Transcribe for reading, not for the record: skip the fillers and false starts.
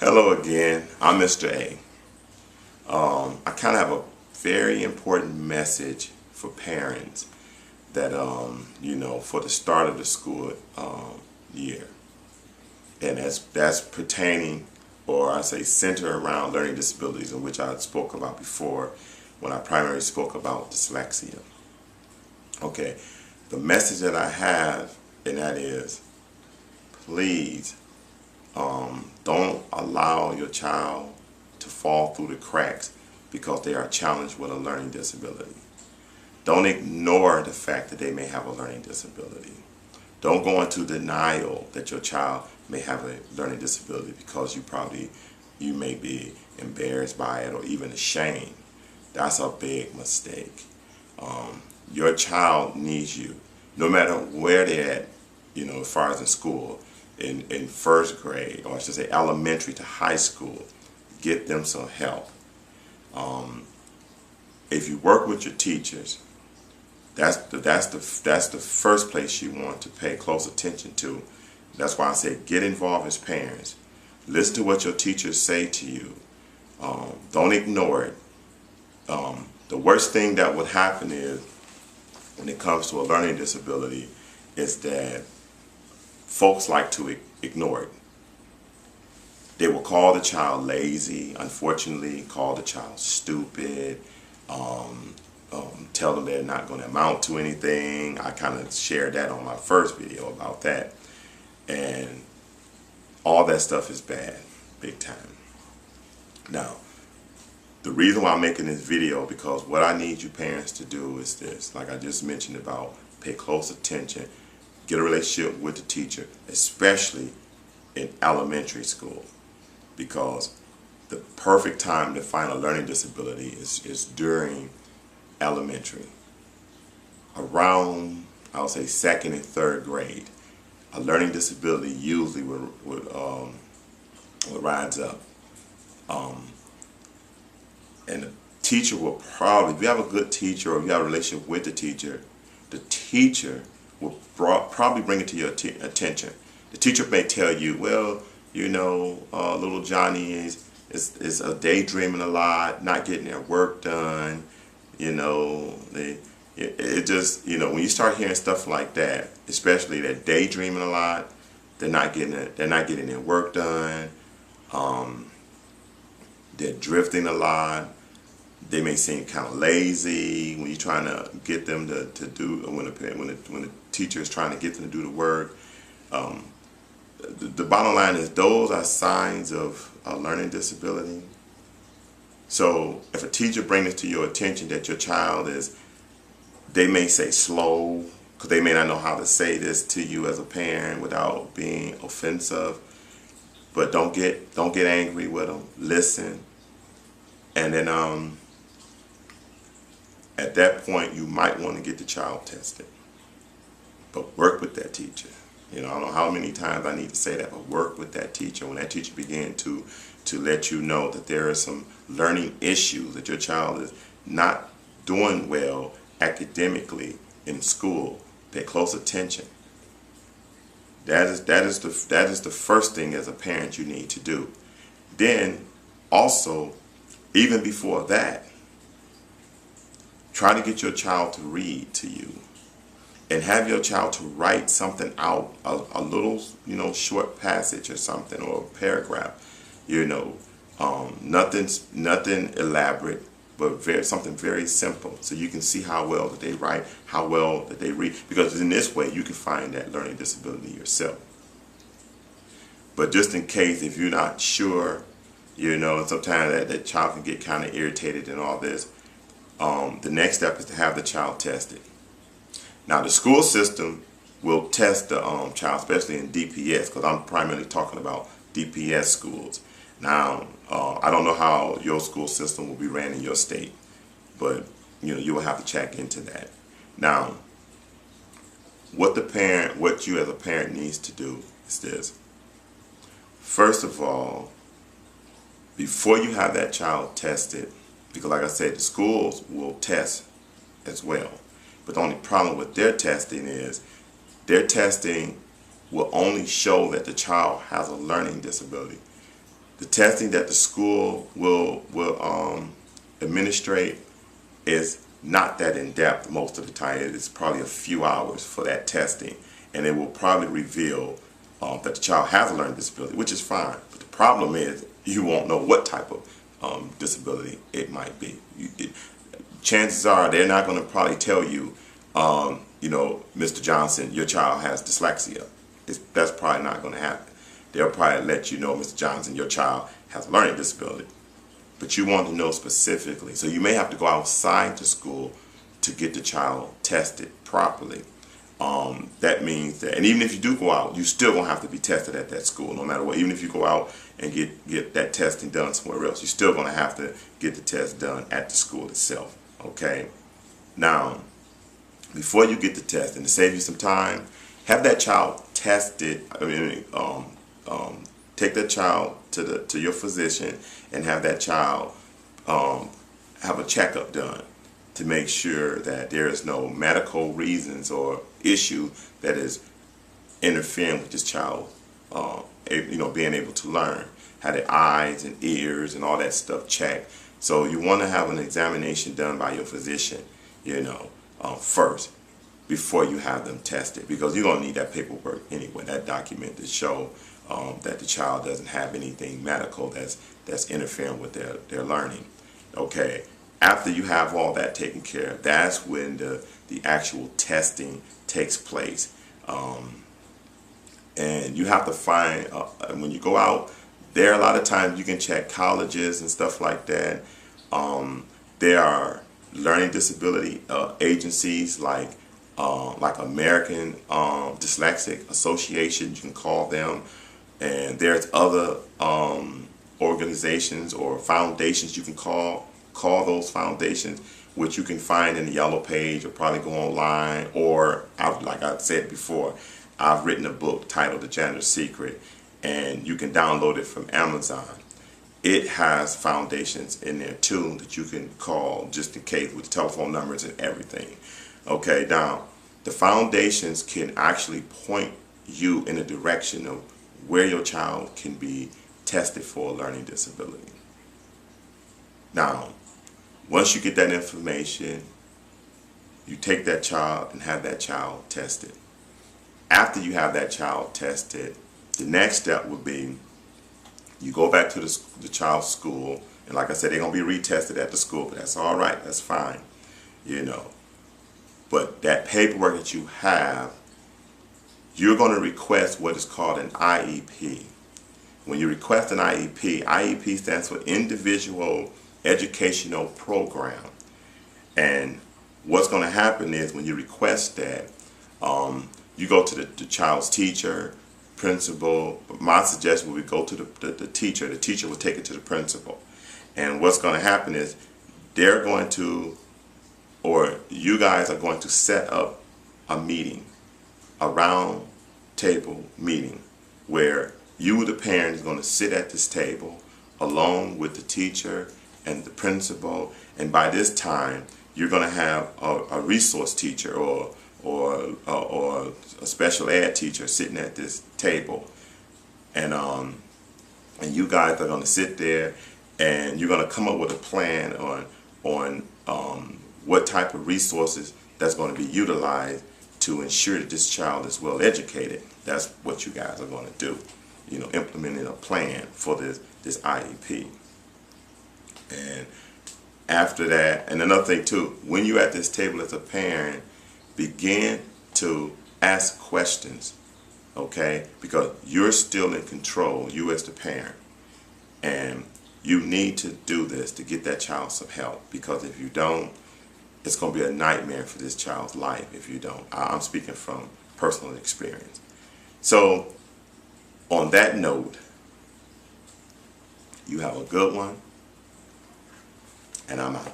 Hello again, I'm Mr. A. I kind of have a very important message for parents that, for the start of the school year. And that's pertaining, or I say center around learning disabilities, in which I spoke about before when I primarily spoke about dyslexia. Okay, the message that I have, and that is, please, don't allow your child to fall through the cracks because they are challenged with a learning disability. Don't ignore the fact that they may have a learning disability. Don't go into denial that your child may have a learning disability because you may be embarrassed by it or even ashamed. That's a big mistake. Your child needs you, no matter where they're at, as far as in school. In first grade, or I should say elementary to high school, get them some help. If you work with your teachers, that's the first place you want to pay close attention to. That's why I say get involved as parents. Listen to what your teachers say to you. Don't ignore it. The worst thing that would happen is, when it comes to a learning disability, is that folks like to ignore it. They will call the child lazy, unfortunately, call the child stupid, tell them they're not going to amount to anything. I kind of shared that on my first video about that. And all that stuff is bad, big time. Now, the reason why I'm making this video, because what I need you parents to do is this, like I just mentioned about, pay close attention. Get a relationship with the teacher, especially in elementary school, because the perfect time to find a learning disability is during elementary. Around, I would say, second and third grade, a learning disability usually would rise up. And the teacher will probably, if you have a good teacher or if you have a relationship with the teacher will probably bring it to your attention. The teacher may tell you, well, little Johnny is daydreaming a lot, not getting their work done. It just, when you start hearing stuff like that, especially that daydreaming a lot, they're not getting their work done. They're drifting a lot. They may seem kind of lazy when you're trying to get them to do, when the teacher is trying to get them to do the work. The bottom line is, those are signs of a learning disability. So if a teacher brings it to your attention that your child is, they may say slow, because they may not know how to say this to you as a parent without being offensive. But don't get angry with them. Listen, and then at that point, you might want to get the child tested. But work with that teacher. I don't know how many times I need to say that, but work with that teacher. When that teacher begins to let you know that there are some learning issues, that your child is not doing well academically in school, pay close attention. That is the first thing as a parent you need to do. Then also, even before that, try to get your child to read to you, and have your child to write something out, a little, short passage or something, or a paragraph, nothing elaborate, but something very simple, so you can see how well that they write, how well that they read, because in this way you can find that learning disability yourself. But just in case, if you're not sure, and sometimes that child can get kind of irritated and all this, the next step is to have the child tested. Now, the school system will test the child, especially in DPS, because I'm primarily talking about DPS schools. Now, I don't know how your school system will be ran in your state, but you will have to check into that. Now, what you as a parent needs to do is this. First of all, before you have that child tested, because like I said, the schools will test as well. But the only problem with their testing is their testing will only show that the child has a learning disability. The testing that the school will administrate is not that in depth most of the time. It's probably a few hours for that testing, and it will probably reveal that the child has a learning disability, which is fine. But the problem is you won't know what type of disability it might be. Chances are they're not going to probably tell you, you know, Mr. Johnson, your child has dyslexia. That's probably not going to happen. They'll probably let you know, Mr. Johnson, your child has a learning disability. But you want to know specifically. So you may have to go outside the school to get the child tested properly. That means that, and even if you do go out, you still going to have to be tested at that school, no matter what. Even if you go out and get that testing done somewhere else, you're still going to have to get the test done at the school itself. Okay? Now, before you get the test, and to save you some time, have that child tested. Take that child to your physician and have that child have a checkup done to make sure that there is no medical reasons or issue that is interfering with this child, you know, being able to learn. Have their eyes and ears and all that stuff checked. So you want to have an examination done by your physician, you know, first, before you have them tested, because you're going to need that paperwork anyway, that document to show that the child doesn't have anything medical that's interfering with their learning. Okay, after you have all that taken care of, that's when the actual testing takes place. And you have to find, when you go out, there are a lot of times you can check colleges and stuff like that. There are learning disability agencies like American Dyslexic Association, you can call them. And there's other organizations or foundations you can call those foundations, which you can find in the yellow page or probably go online. Or, like I said before, I've written a book titled The Janitor's Secret, and you can download it from Amazon. It has foundations in there too that you can call just in case, with telephone numbers and everything. Okay, now the foundations can actually point you in a direction of where your child can be tested for a learning disability. Now, once you get that information, you take that child and have that child tested. After you have that child tested, the next step would be you go back to the child's school, and like I said, they're going to be retested at the school, but that's all right, that's fine, you know. But that paperwork that you have, you're going to request what is called an IEP. When you request an IEP, IEP stands for Individual Educational Program. And what's going to happen is when you request that, you go to the child's teacher, principal. My suggestion would be go to the teacher. The teacher will take it to the principal. And what's going to happen is they're going to, or you guys are going to set up a meeting, a round table meeting, where you, the parent, is going to sit at this table along with the teacher and the principal, and by this time you're going to have a resource teacher or a special ed teacher sitting at this table, and you guys are going to sit there and you're going to come up with a plan on what type of resources that's going to be utilized to ensure that this child is well educated. That's what you guys are going to do, you know, implementing a plan for this IEP. And after that, and another thing too, when you're at this table as a parent, begin to ask questions, okay? Because you're still in control, you as the parent, and you need to do this to get that child some help, because if you don't, it's going to be a nightmare for this child's life if you don't. I'm speaking from personal experience. So, on that note, you have a good one, and I'm out.